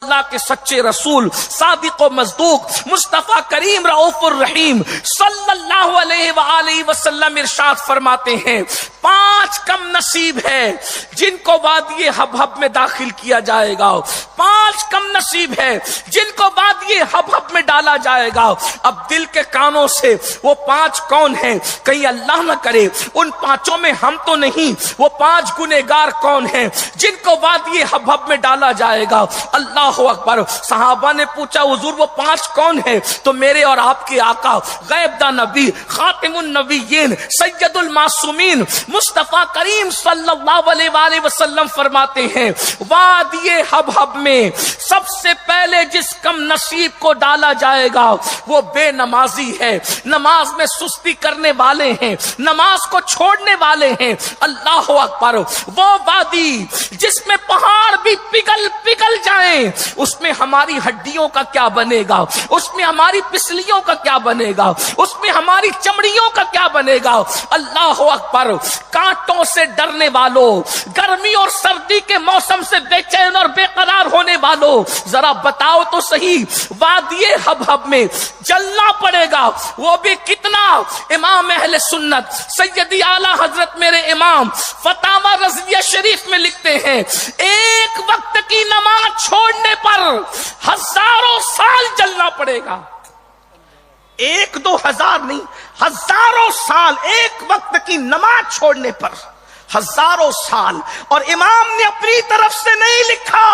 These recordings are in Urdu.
اللہ کے سچے رسول صادق و مصدوق مصطفیٰ کریم رؤوف الرحیم صلی اللہ علیہ وآلہ وسلم ارشاد فرماتے ہیں 5 کم نصیب ہے جن کو وادی حبہب میں داخل کیا جائے گا، 5 کم نصیب ہے جن کو وادی حبہب میں ڈالا جائے گا۔ اب دل کے کانوں سے وہ 5 کون ہیں؟ کہیں اللہ نہ کرے ان 5 میں ہم تو نہیں، وہ 5 گنہگار کون ہیں جن کو وادی حبہب میں ڈالا جائے گا؟ اللہ اکبر۔ صحابہ نے پوچھا حضور وہ 5 کون ہیں؟ تو میرے اور آپ کے آقا غیب دا نبی خاتم النبیین سید المعصومین مصطفیٰ کریم صلی اللہ علیہ وآلہ وسلم فرماتے ہیں وادی حبہب میں سب سے پہلے جس کم نصیب کو ڈالا جائے گا وہ بے نمازی ہے، نماز میں سستی کرنے والے ہیں، نماز کو چھوڑنے والے ہیں۔ اللہ اکبر۔ وہ وادی جس میں پہاڑ بھی پگھل جائیں، اس میں ہماری ہڈیوں کا کیا بنے گا، اس میں ہماری پسلیوں کا کیا بنے گا، اس میں ہماری چمڑیوں کا کیا بنے گا۔ اللہ اکبر۔ کانٹوں سے ڈرنے والوں، گرمی اور سردی کے موسم سے بے چین اور بے قرار ہونے والوں، ذرا بتاؤ تو صحیح وادی حبہب میں جلنا پڑے گا، وہ بھی کتنا؟ امام اہل سنت سیدی اعلی حضرت میرے امام فتاوی رضویہ شریف میں لکھتے ہیں ایک وقت کی نماز چھوڑنے پر 1000 سال جلنا پڑے گا۔ 1-2 نہیں، 1000 سال ایک وقت کی نماز چھوڑنے پر 1000 سال۔ اور امام نے اپنی طرف سے نہیں لکھا،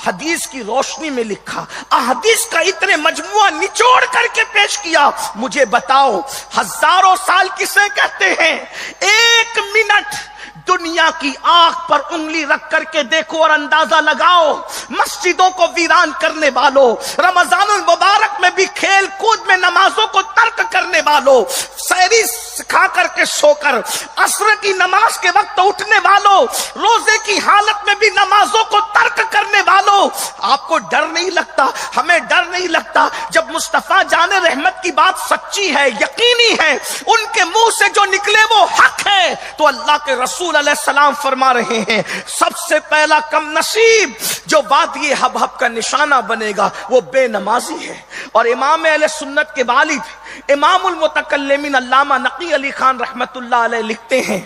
حدیث کی روشنی میں لکھا، احادیث کا اتنے مجموعہ نچوڑ کر کے پیش کیا۔ مجھے بتاؤ 1000 سال کسے کہتے ہیں؟ 1 منٹ دنیا کی آنکھ پر انگلی رکھ کر کے دیکھو اور اندازہ لگاؤ، مسجدوں کو ویران کرنے والوں، رمضان المبارک میں بھی کھیل کود میں نمازوں کو ترک کرنے والوں، سحری کھا کر کے سو کر عصر کی نماز کے وقت اٹھنے والوں، روزے کی حالت میں بھی نمازوں کو ترک کرنے والوں، آپ کو ڈر نہیں لگتا؟ ہمیں ڈر نہیں لگتا جب مصطفیٰ جان رحمت کی بات سچی ہے، یقینی ہے، ان کے منہ سے جو نکلے وہ حق ہے، تو اللہ کے رسول علیہ السلام فرما رہے ہیں سب سے پہلا کم نصیب جو وادی حبہب کا نشانہ بنے گا وہ بے نمازی ہے۔ اور امام اہل سنت کے والد امام المتکلمین علامہ نقی علی خان رحمت اللہ علیہ لکھتے ہیں،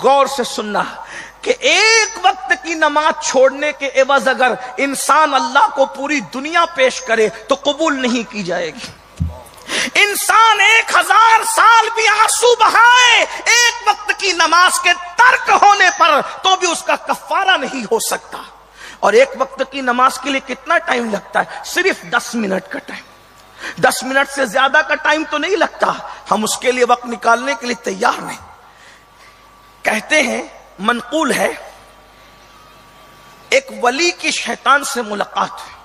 غور سے سننا، کہ ایک وقت کی نماز چھوڑنے کے عوض اگر انسان اللہ کو پوری دنیا پیش کرے تو قبول نہیں کی جائے گی۔ انسان 1000 سال بھی آنسو بہائے ایک وقت کی نماز کے ترک ہونے پر تو بھی اس کا کفارہ نہیں ہو سکتا۔ اور ایک وقت کی نماز کے لیے کتنا ٹائم لگتا ہے؟ صرف 10 منٹ کا ٹائم، 10 منٹ سے زیادہ کا ٹائم تو نہیں لگتا۔ ہم اس کے لیے وقت نکالنے کے لیے تیار نہیں۔ کہتے ہیں، منقول ہے، ایک ولی کی شیطان سے ملاقات ہوئی،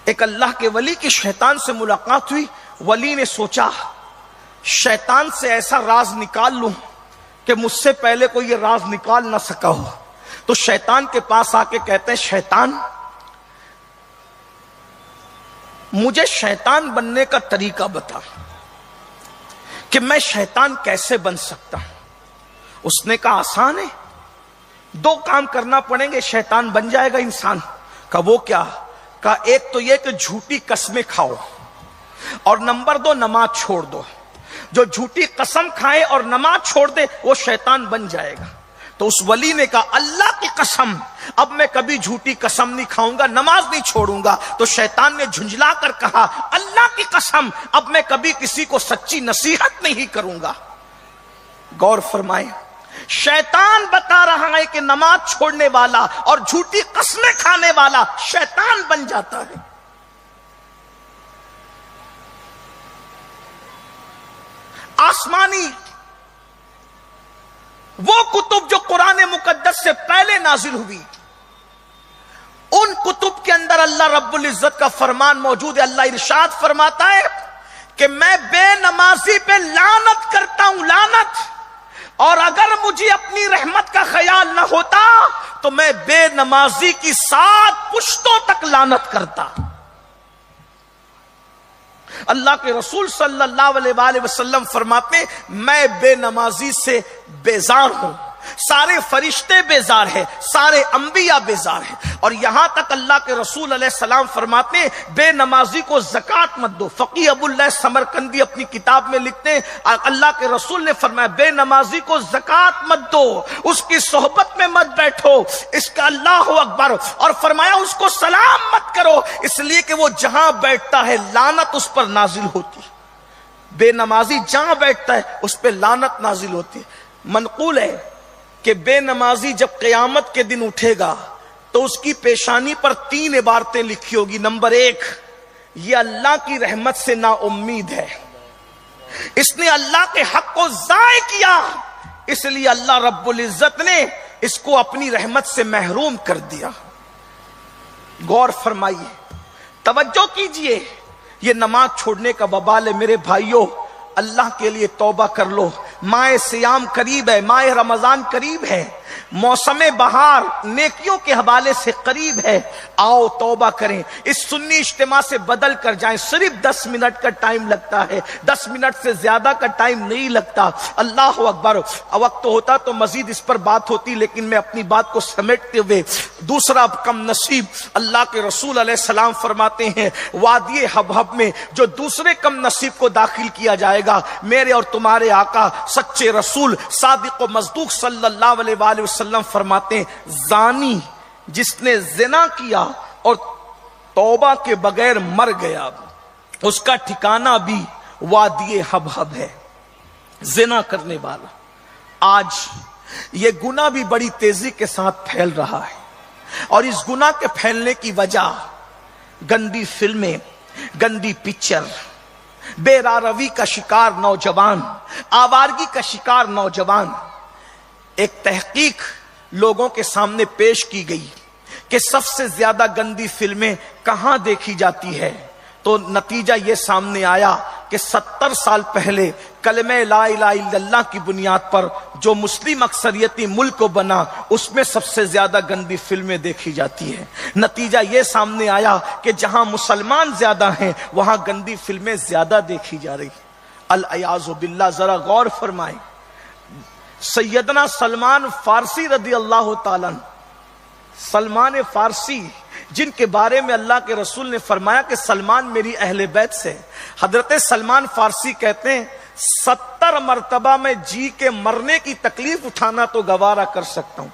ایک اللہ کے ولی کی شیطان سے ملاقات ہوئی۔ ولی نے سوچا شیطان سے ایسا راز نکال لوں کہ مجھ سے پہلے کوئی یہ راز نکال نہ سکا ہو۔ تو شیطان کے پاس آ کے کہتے ہیں شیطان مجھے شیطان بننے کا طریقہ بتا کہ میں شیطان کیسے بن سکتا ہوں۔ اس نے کہا آسان ہے، 2 کام کرنا پڑیں گے، شیطان بن جائے گا انسان۔ کہا وہ کیا؟ کہا ایک تو یہ کہ جھوٹی قسمیں کھاؤ، اور نمبر 2 نماز چھوڑ دو۔ جو جھوٹی قسم کھائے اور نماز چھوڑ دے وہ شیطان بن جائے گا۔ تو اس ولی نے کہا اللہ کی قسم اب میں کبھی جھوٹی قسم نہیں کھاؤں گا، نماز نہیں چھوڑوں گا۔ تو شیطان نے جھنجلا کر کہا اللہ کی قسم اب میں کبھی کسی کو سچی نصیحت نہیں کروں گا۔ غور فرمائیں، شیطان بتا رہا ہے کہ نماز چھوڑنے والا اور جھوٹی قسمیں کھانے والا شیطان بن جاتا ہے۔ آسمانی وہ کتب جو قرآن مقدس سے پہلے نازل ہوئی، ان کتب کے اندر اللہ رب العزت کا فرمان موجود ہے۔ اللہ ارشاد فرماتا ہے کہ میں بے نمازی پہ لعنت کرتا ہوں، لعنت، اور اگر مجھے اپنی رحمت کا خیال نہ ہوتا تو میں بے نمازی کی 7 پشتوں تک لعنت کرتا۔ اللہ کے رسول صلی اللہ علیہ وآلہ وسلم فرماتے ہیں میں بے نمازی سے بیزار ہوں، سارے فرشتے بیزار ہیں، سارے انبیاء بیزار ہیں، اور یہاں تک اللہ کے رسول علیہ السلام فرماتے ہیں بے نمازی کو زکوٰۃ مت دو۔ فقیہ ابو اللہ سمرقندی اپنی کتاب میں لکھتے ہیں اللہ کے رسول نے فرمایا بے نمازی کو زکوٰۃ مت دو، اس کی صحبت میں مت بیٹھو، اس کا اللہ اکبر، اور فرمایا اس کو سلام مت کرو، اس لیے کہ وہ جہاں بیٹھتا ہے لعنت اس پر نازل ہوتی۔ بے نمازی جہاں بیٹھتا ہے اس پہ لعنت نازل ہوتی ہے۔ منقول ہے کہ بے نمازی جب قیامت کے دن اٹھے گا تو اس کی پیشانی پر 3 عبارتیں لکھی ہوگی۔ نمبر 1، یہ اللہ کی رحمت سے نا امید ہے، اس نے اللہ کے حق کو ضائع کیا، اس لیے اللہ رب العزت نے اس کو اپنی رحمت سے محروم کر دیا۔ غور فرمائیے، توجہ کیجئے، یہ نماز چھوڑنے کا وبال ہے۔ میرے بھائیوں، اللہ کے لیے توبہ کر لو، ماہ سیام قریب ہے، ماہ رمضان قریب ہے، موسم بہار نیکیوں کے حوالے سے قریب ہے، آؤ توبہ کریں، اس سنی اجتماع سے بدل کر جائیں۔ صرف 10 منٹ کا ٹائم لگتا ہے، 10 منٹ سے زیادہ کا ٹائم نہیں لگتا۔ اللہ اکبر، وقت ہوتا تو مزید اس پر بات ہوتی، لیکن میں اپنی بات کو سمیٹتے ہوئے دوسرا کم نصیب، اللہ کے رسول علیہ السلام فرماتے ہیں وادی حبہب میں جو دوسرے کم نصیب کو داخل کیا جائے گا، میرے اور تمہارے آقا سچے رسول صادق و مصدوق صلی اللہ علیہ وآلہ وسلم فرماتے ہیں زانی جس نے زنا کیا اور توبہ کے بغیر مر گیا، اس کا ٹھکانہ بھی وادی حبہب ہے۔ زنا کرنے والا، آج یہ گناہ بھی بڑی تیزی کے ساتھ پھیل رہا ہے، اور اس گناہ کے پھیلنے کی وجہ گندی فلمیں، گندی پکچر، بے راروی کا شکار نوجوان، آوارگی کا شکار نوجوان۔ ایک تحقیق لوگوں کے سامنے پیش کی گئی کہ سب سے زیادہ گندی فلمیں کہاں دیکھی جاتی ہے، تو نتیجہ یہ سامنے آیا کہ 70 سال پہلے کلمہ لا الہ الا اللہ کی بنیاد پر جو مسلم اکثریتی ملک بنا، اس میں سب سے زیادہ گندی فلمیں دیکھی جاتی ہیں۔ نتیجہ یہ سامنے آیا کہ جہاں مسلمان زیادہ ہیں وہاں گندی فلمیں زیادہ دیکھی جا رہی۔ العیاذ باللہ، ذرا غور فرمائیں، سیدنا سلمان فارسی رضی اللہ تعالیٰ عنہ، سلمان فارسی جن کے بارے میں اللہ کے رسول نے فرمایا کہ سلمان میری اہل بیت سے، حضرت سلمان فارسی کہتے ہیں 70 مرتبہ میں جی کے مرنے کی تکلیف اٹھانا تو گوارا کر سکتا ہوں۔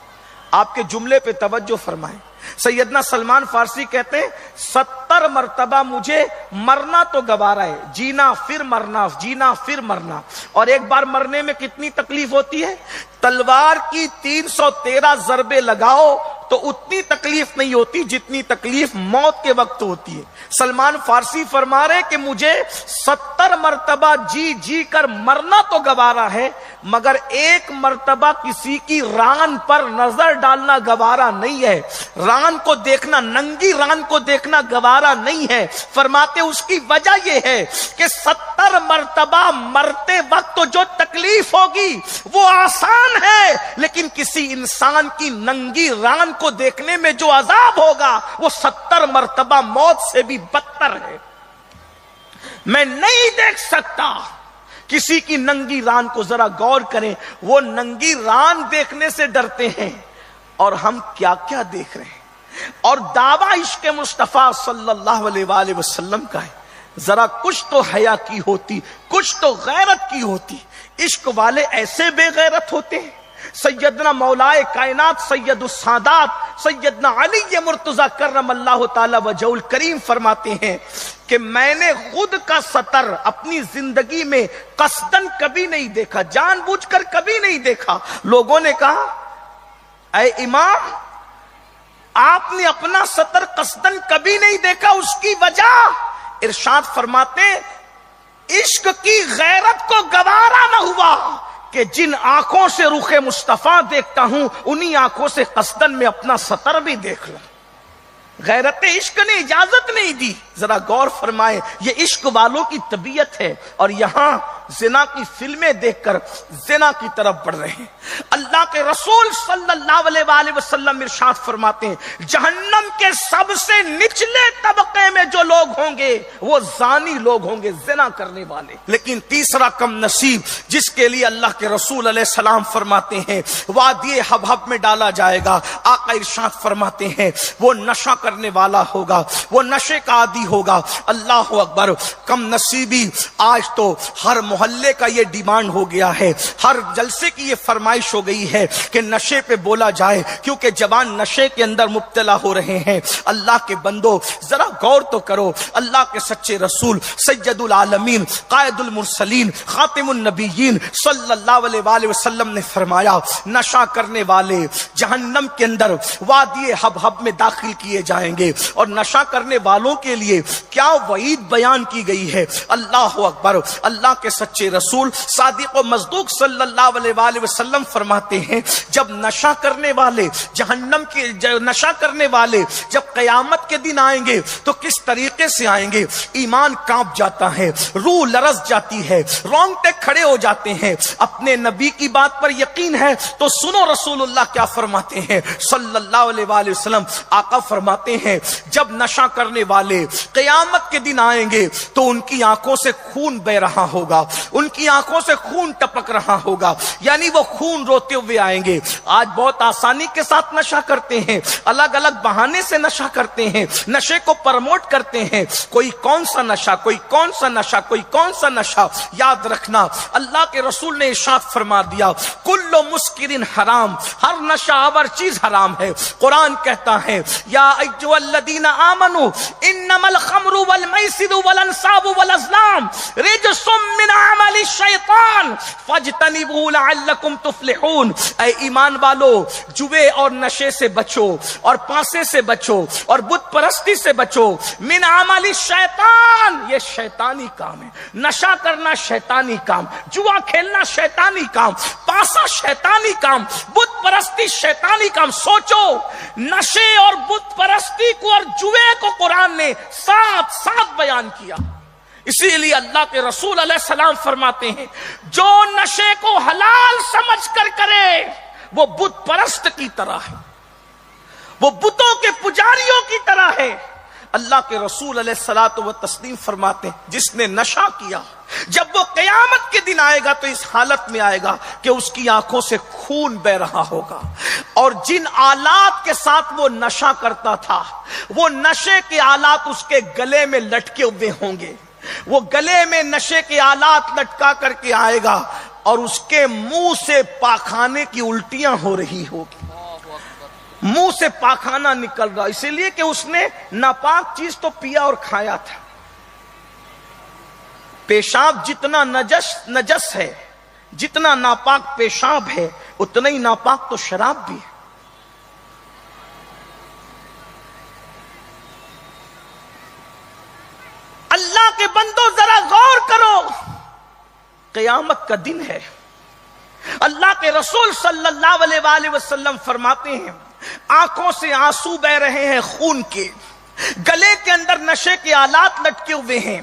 آپ کے جملے پہ توجہ فرمائیں، سیدنا سلمان فارسی کہتے ہیں 70 مرتبہ مجھے مرنا تو گوارا ہے، جینا پھر مرنا، جینا پھر مرنا۔ اور ایک بار مرنے میں کتنی تکلیف ہوتی ہے؟ تلوار کی 313 ضربے لگاؤ تو اتنی تکلیف نہیں ہوتی جتنی تکلیف موت کے وقت ہوتی ہے۔ سلمان فارسی فرما رہے کہ مجھے 70 مرتبہ جی جی کر مرنا تو گوارا ہے، مگر ایک مرتبہ کسی کی ران پر نظر ڈالنا گوارا نہیں ہے، ران کو دیکھنا، ننگی ران کو دیکھنا گوارا نہیں ہے۔ فرماتے اس کی وجہ یہ ہے کہ 70 مرتبہ مرتے وقت تو جو تکلیف ہوگی وہ آسان ہے، لیکن کسی انسان کی ننگی ران کو دیکھنے میں جو عذاب ہوگا وہ 70 مرتبہ موت سے بھی بدتر ہے۔ میں نہیں دیکھ سکتا کسی کی ننگی ران کو، ذرا غور کریں، وہ ننگی ران دیکھنے سے ڈرتے ہیں، اور ہم کیا کیا دیکھ رہے ہیں۔ اور دعویٰ عشق مصطفیٰ صلی اللہ علیہ وآلہ وسلم کا ہے، ذرا کچھ تو حیا کی ہوتی، کچھ تو غیرت کی ہوتی۔ عشق والے ایسے بے غیرت ہوتے ہیں۔ سیدنا مولائے کائنات سید السادات سیدنا علی مرتضی کرم اللہ تعالی وجہ الکریم فرماتے ہیں کہ میں نے خود کا سطر اپنی زندگی میں قصدن کبھی نہیں دیکھا، جان بوجھ کر کبھی نہیں دیکھا۔ لوگوں نے کہا اے امام، آپ نے اپنا سطر قصدن کبھی نہیں دیکھا، اس کی وجہ؟ ارشاد فرماتے عشق کی غیرت کو گوارا نہ ہوا کہ جن آنکھوں سے رخ مصطفیٰ دیکھتا ہوں انہی آنکھوں سے قصدن میں اپنا سطر بھی دیکھ لوں۔ غیرت عشق نے اجازت نہیں دی۔ ذرا غور فرمائیں، یہ عشق والوں کی طبیعت ہے، اور یہاں زنا کی فلمیں دیکھ کر زنا کی طرف بڑھ رہے ہیں۔ اللہ کے رسول صلی اللہ علیہ وآلہ وسلم ارشاد فرماتے ہیں جہنم کے سب سے نچلے طبقے میں جو لوگ ہوں گے وہ زانی لوگ ہوں گے، زنا کرنے والے۔ لیکن تیسرا کم نصیب جس کے لیے اللہ کے رسول علیہ السلام فرماتے ہیں وادی حبہب میں ڈالا جائے گا، آقا ارشاد فرماتے ہیں وہ نشہ کرنے والا ہوگا، وہ نشے کا عادی ہوگا۔ اللہ اکبر! کم نصیبی آج تو ہر محلے کا یہ ڈیمانڈ ہو گیا ہے، ہر جلسے کی یہ فرمائش ہو گئی ہے کہ نشے پہ بولا جائے، کیونکہ جوان نشے کے اندر مبتلا ہو رہے ہیں۔ اللہ کے بندو ذرا غور تو کرو، اللہ کے سچے رسول سید العالمین قائد المرسلین خاتم النبیین صلی اللہ علیہ وآلہ وسلم نے فرمایا نشہ کرنے والے جہنم کے اندر وادی حبہب میں داخل کیے جائیں گے۔ اور نشہ کرنے والوں کے لیے کیا وعید بیان کی گئی ہے! اللہ اکبر! اللہ کے سچے رسول صادق و مصدوق صلی اللہ علیہ وآلہ وسلم فرماتے ہیں جب نشہ کرنے والے جہنم کے نشہ کرنے والے جب قیامت کے دن آئیں گے تو کس طریقے سے آئیں گے؟ ایمان کانپ جاتا ہے، روح لرز جاتی ہے، رونگٹے کھڑے ہو جاتے ہیں۔ اپنے نبی کی بات پر یقین ہے تو سنو رسول اللہ کیا فرماتے ہیں صلی اللہ علیہ وآلہ وسلم۔ آقا فرماتے ہیں جب نشہ کرنے والے قیامت کے دن آئیں گے تو ان کی آنکھوں سے خون بہ رہا ہوگا، ان کی آنکھوں سے خون ٹپک رہا ہوگا، یعنی وہ خون روتے ہوئے آئیں گے۔ آج بہت آسانی کے ساتھ نشہ کرتے ہیں، الگ الگ بہانے سے نشہ کرتے ہیں، نشے کو پرموٹ کرتے ہیں، کوئی کون سا نشہ، کوئی کون سا نشہ، کوئی کون سا نشہ۔ یاد رکھنا اللہ کے رسول نے ارشاد فرما دیا کل مسکر حرام، ہر نشہ آور چیز حرام ہے۔ قرآن کہتا ہے یا ایھا الذین آمنوا انما الخمر والمیسر والانصاب والازلام رجس من عمل الشیطان فاجتنبوہ لعلکم تفلحون۔ اے ایمان والو جوے اور نشے سے بچو اور پانسے سے بچو اور بت پرستی سے بچو۔ من عمل الشیطان، یہ شیطانی کام ہے، نشہ کرنا شیطانی کام، جوا کھیلنا شیطانی کام، پانسا شیطانی کام، بت پرستی شیطانی کام۔ سوچو نشے اور بت پرستی کو اور جوے کو قرآن نے ساتھ ساتھ بیان کیا۔ اسی لیے اللہ کے رسول علیہ السلام فرماتے ہیں جو نشے کو حلال سمجھ کر کرے وہ بت پرست کی طرح ہے، وہ بتوں کے پجاریوں کی طرح ہے۔ اللہ کے رسول علیہ الصلوۃ والتسلیم فرماتے ہیں جس نے نشہ کیا جب وہ قیامت کے دن آئے گا تو اس حالت میں آئے گا کہ اس کی آنکھوں سے خون بہ رہا ہوگا، اور جن آلات کے ساتھ وہ نشہ کرتا تھا وہ نشے کے آلات اس کے گلے میں لٹکے ہوئے ہوں گے۔ وہ گلے میں نشے کے آلات لٹکا کر کے آئے گا اور اس کے منہ سے پاخانے کی الٹیاں ہو رہی ہوگی، منہ سے پاخانہ نکل رہا، اسی لیے کہ اس نے ناپاک چیز تو پیا اور کھایا تھا۔ پیشاب جتنا نجس ہے، جتنا ناپاک پیشاب ہے اتنا ہی ناپاک تو شراب بھی ہے۔ اللہ کے بندو ذرا غور کرو، قیامت کا دن ہے۔ اللہ کے رسول صلی اللہ علیہ وآلہ وسلم فرماتے ہیں آنکھوں سے آنسو بہ رہے ہیں خون کے، گلے کے اندر نشے کے آلات لٹکے ہوئے ہیں،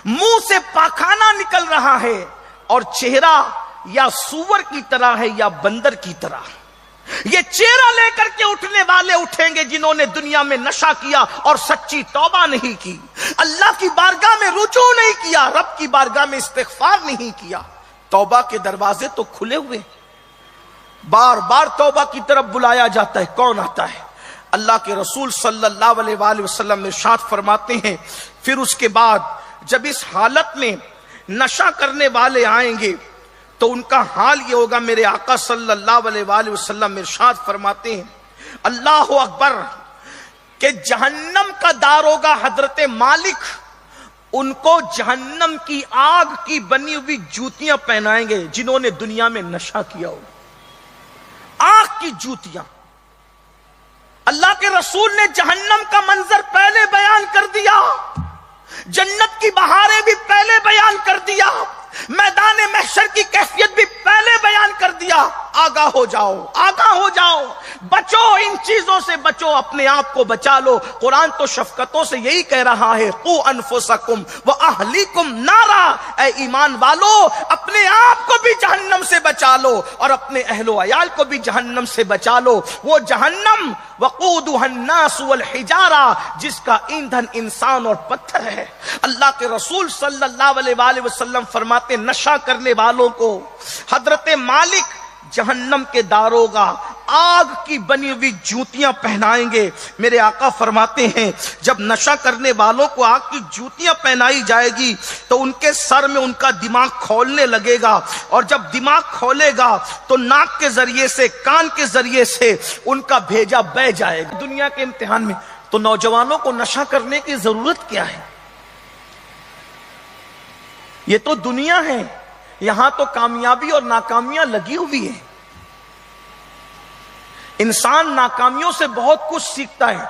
منہ سے پاخانہ نکل رہا ہے، اور چہرہ یا سور کی طرح ہے یا بندر کی طرح۔ یہ چہرہ لے کر کے اٹھنے والے اٹھیں گے جنہوں نے دنیا میں نشہ کیا اور سچی توبہ نہیں کی، اللہ کی بارگاہ میں رجوع نہیں کیا، رب کی بارگاہ میں استغفار نہیں کیا۔ توبہ کے دروازے تو کھلے ہوئے، بار بار توبہ کی طرف بلایا جاتا ہے، کون آتا ہے؟ اللہ کے رسول صلی اللہ علیہ وآلہ وسلم ارشاد فرماتے ہیں پھر اس کے بعد جب اس حالت میں نشہ کرنے والے آئیں گے تو ان کا حال یہ ہوگا۔ میرے آقا صلی اللہ علیہ وآلہ وسلم ارشاد فرماتے ہیں اللہ اکبر کہ جہنم کا داروغہ حضرت مالک ان کو جہنم کی آگ کی بنی ہوئی جوتیاں پہنائیں گے جنہوں نے دنیا میں نشہ کیا ہو، آگ کی جوتیاں۔ اللہ کے رسول نے جہنم کا منظر پہلے بیان کر دیا، جنت کی بہاریں بھی پہلے بیان کر دیا، میدان محشر کی کیفیت بھی پہلے بیان کر دیا۔ آگاہ ہو جاؤ، آگاہ ہو جاؤ، بچو ان چیزوں سے بچو، اپنے آپ کو بچا لو۔ قرآن تو شفقتوں سے یہی کہہ رہا ہے، قو انفسکم واہلیکم نارا، اے ایمان والو اپنے آپ کو بھی جہنم سے بچا لو اور اپنے اہل و عیال کو بھی جہنم سے بچا لو۔ وہ جہنم وقودها الناس والحجارہ، جس کا ایندھن انسان اور پتھر ہے۔ اللہ کے رسول صلی اللہ علیہ وآلہ وسلم فرماتے نشہ کرنے والوں کو حضرت مالک جہنم کے داروغہ آگ کی بنی ہوئی جوتیاں پہنائیں گے۔ میرے آقا فرماتے ہیں جب نشہ کرنے والوں کو آگ کی جوتیاں پہنائی جائے گی تو ان کے سر میں ان کا دماغ کھولنے لگے گا، اور جب دماغ کھولے گا تو ناک کے ذریعے سے، کان کے ذریعے سے ان کا بھیجا بہہ جائے گا۔ دنیا کے امتحان میں تو نوجوانوں کو نشہ کرنے کی ضرورت کیا ہے؟ یہ تو دنیا ہے، یہاں تو کامیابی اور ناکامیاں لگی ہوئی ہیں۔ انسان ناکامیوں سے بہت کچھ سیکھتا ہے۔